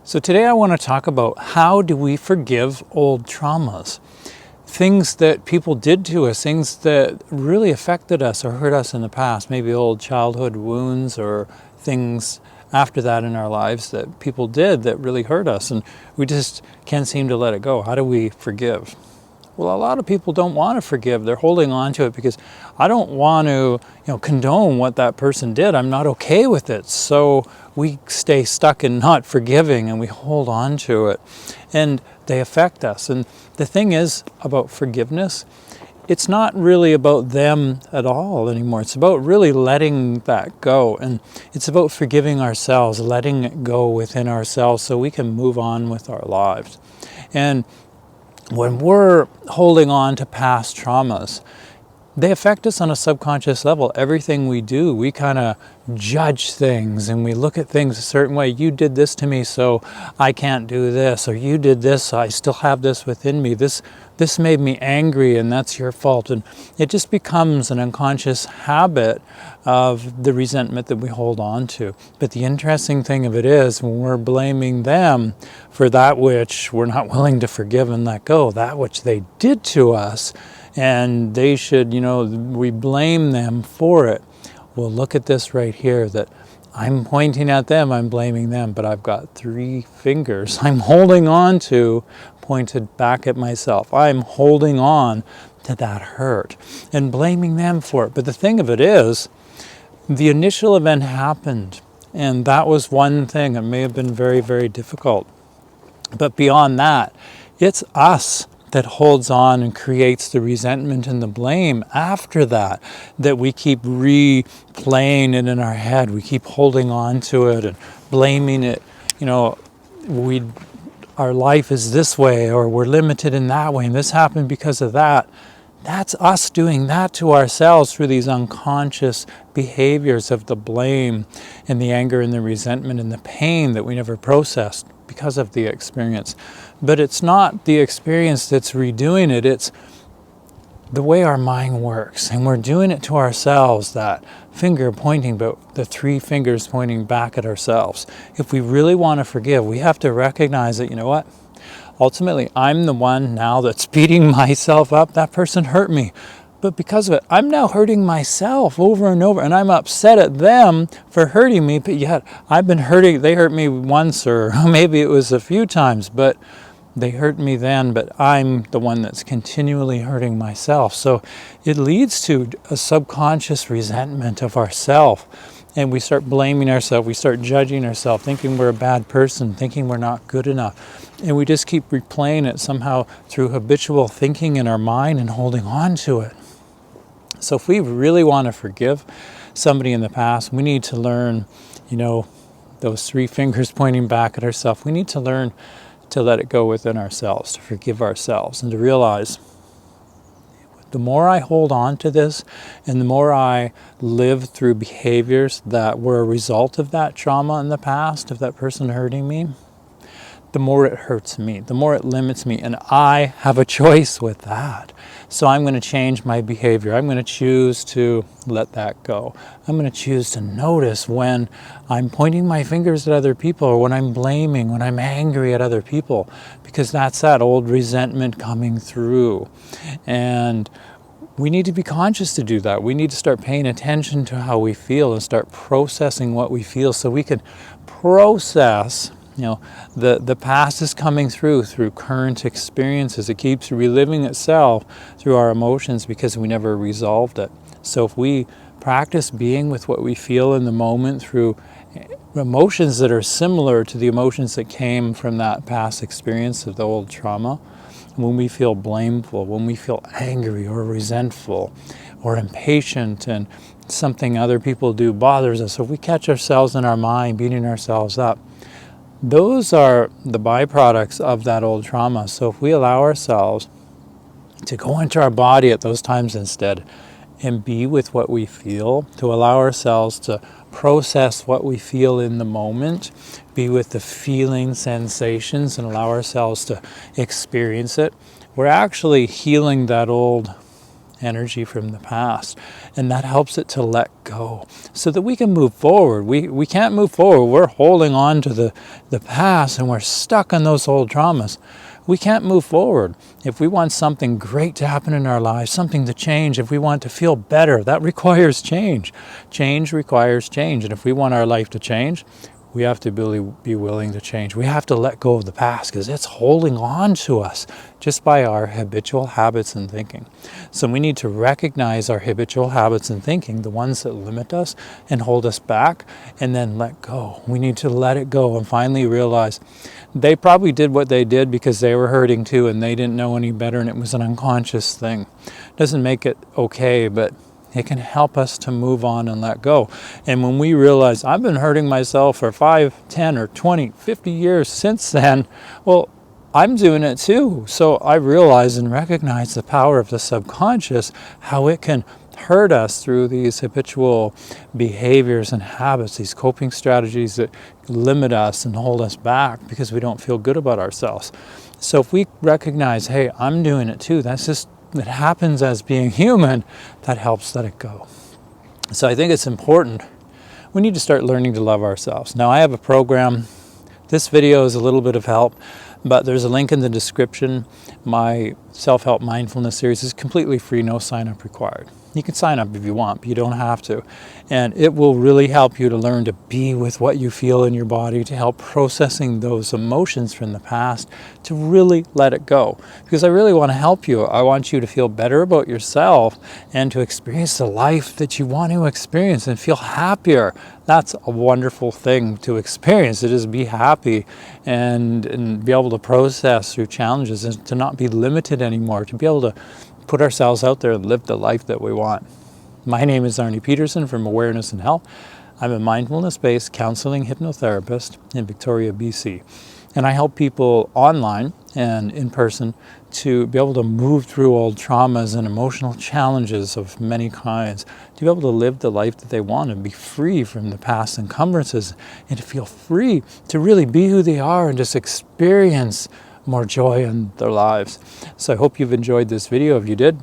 So today I want to talk about how do we forgive old traumas? Things that people did to us, things that really affected us or hurt us in the past, maybe old childhood wounds or things after that in our lives that people did that really hurt us, and we just can't seem to let it go. How do we forgive? Well, a lot of people don't want to forgive. They're holding on to it because I don't want to, condone what that person did. I'm not okay with it. So we stay stuck in not forgiving and we hold on to it. And they affect us. And the thing is about forgiveness, it's not really about them at all anymore. It's about really letting that go. And it's about forgiving ourselves, letting it go within ourselves so we can move on with our lives. And when we're holding on to past traumas, they affect us on a subconscious level. Everything we do, we kind of judge things and we look at things a certain way. You did this to me, so I can't do this. Or you did this, so I still have this within me. This made me angry and that's your fault. And it just becomes an unconscious habit of the resentment that we hold on to. But the interesting thing of it is when we're blaming them for that which we're not willing to forgive and let go, that which they did to us, and they should, we blame them for it. Well, look at this right here, that I'm pointing at them, I'm blaming them, but I've got 3 fingers I'm holding on to pointed back at myself. I'm holding on to that hurt and blaming them for it. But the thing of it is, the initial event happened, and that was one thing. It may have been very, very difficult. But beyond that, it's us that holds on and creates the resentment and the blame after that we keep replaying it in our head. We keep holding on to it and blaming it. Our life is this way, or we're limited in that way, and this happened because of that. That's us doing that to ourselves through these unconscious behaviors of the blame and the anger and the resentment and the pain that we never processed because of the experience. But it's not the experience that's redoing it, it's the way our mind works. And we're doing it to ourselves, that finger pointing, but the 3 fingers pointing back at ourselves. If we really want to forgive, we have to recognize that, ultimately, I'm the one now that's beating myself up. That person hurt me. But because of it, I'm now hurting myself over and over. And I'm upset at them for hurting me. But yet, I've been hurting. They hurt me once, or maybe it was a few times. But they hurt me then. But I'm the one that's continually hurting myself. So it leads to a subconscious resentment of ourselves. And we start blaming ourselves, we start judging ourselves, thinking we're a bad person, thinking we're not good enough. And we just keep replaying it somehow through habitual thinking in our mind and holding on to it. So if we really want to forgive somebody in the past, we need to learn, those 3 fingers pointing back at ourselves. We need to learn to let it go within ourselves, to forgive ourselves, and to realize the more I hold on to this and the more I live through behaviors that were a result of that trauma in the past, of that person hurting me, the more it hurts me, the more it limits me. And I have a choice with that. So I'm going to change my behavior. I'm going to choose to let that go. I'm going to choose to notice when I'm pointing my fingers at other people, or when I'm blaming, when I'm angry at other people, because that's that old resentment coming through. And we need to be conscious to do that. We need to start paying attention to how we feel and start processing what we feel so we can process. The past is coming through current experiences. It keeps reliving itself through our emotions because we never resolved it. So if we practice being with what we feel in the moment through emotions that are similar to the emotions that came from that past experience of the old trauma, when we feel blameful, when we feel angry or resentful or impatient and something other people do bothers us, if we catch ourselves in our mind beating ourselves up, those are the byproducts of that old trauma. So if we allow ourselves to go into our body at those times instead and be with what we feel, to allow ourselves to process what we feel in the moment, be with the feeling sensations and allow ourselves to experience it, we're actually healing that old energy from the past. And that helps it to let go so that we can move forward. We can't move forward. We're holding on to the past and we're stuck on those old traumas. We can't move forward. If we want something great to happen in our lives, something to change, if we want to feel better, that requires change. Change requires change. And if we want our life to change, we have to be willing to change. We have to let go of the past because it's holding on to us just by our habitual habits and thinking. So we need to recognize our habitual habits and thinking, the ones that limit us and hold us back, and then let go. We need to let it go and finally realize they probably did what they did because they were hurting too and they didn't know any better and it was an unconscious thing. Doesn't make it okay, but it can help us to move on and let go. And when we realize I've been hurting myself for 5, 10, or 20, 50 years since then, well, I'm doing it too. So I realize and recognize the power of the subconscious, how it can hurt us through these habitual behaviors and habits, these coping strategies that limit us and hold us back because we don't feel good about ourselves. So if we recognize, hey, I'm doing it too, that happens as being human, that helps let it go. So I think it's important. We need to start learning to love ourselves. Now I have a program. This video is a little bit of help, but there's a link in the description. My self-help mindfulness series is completely free, no sign-up required. You can sign up if you want, but you don't have to. And it will really help you to learn to be with what you feel in your body, to help processing those emotions from the past, to really let it go. Because I really want to help you. I want you to feel better about yourself and to experience the life that you want to experience and feel happier. That's a wonderful thing to experience. It is be happy and be able to process through challenges and to not be limited anymore, to be able to put ourselves out there and live the life that we want. My name is Arne Pedersen from Awareness and Health. I'm a mindfulness-based counseling hypnotherapist in Victoria, BC. And I help people online and in person to be able to move through old traumas and emotional challenges of many kinds, to be able to live the life that they want and be free from the past encumbrances and to feel free to really be who they are and just experience more joy in their lives. So I hope you've enjoyed this video. If you did,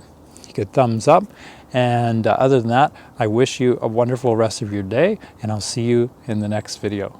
you could thumbs up. And other than that, I wish you a wonderful rest of your day, and I'll see you in the next video.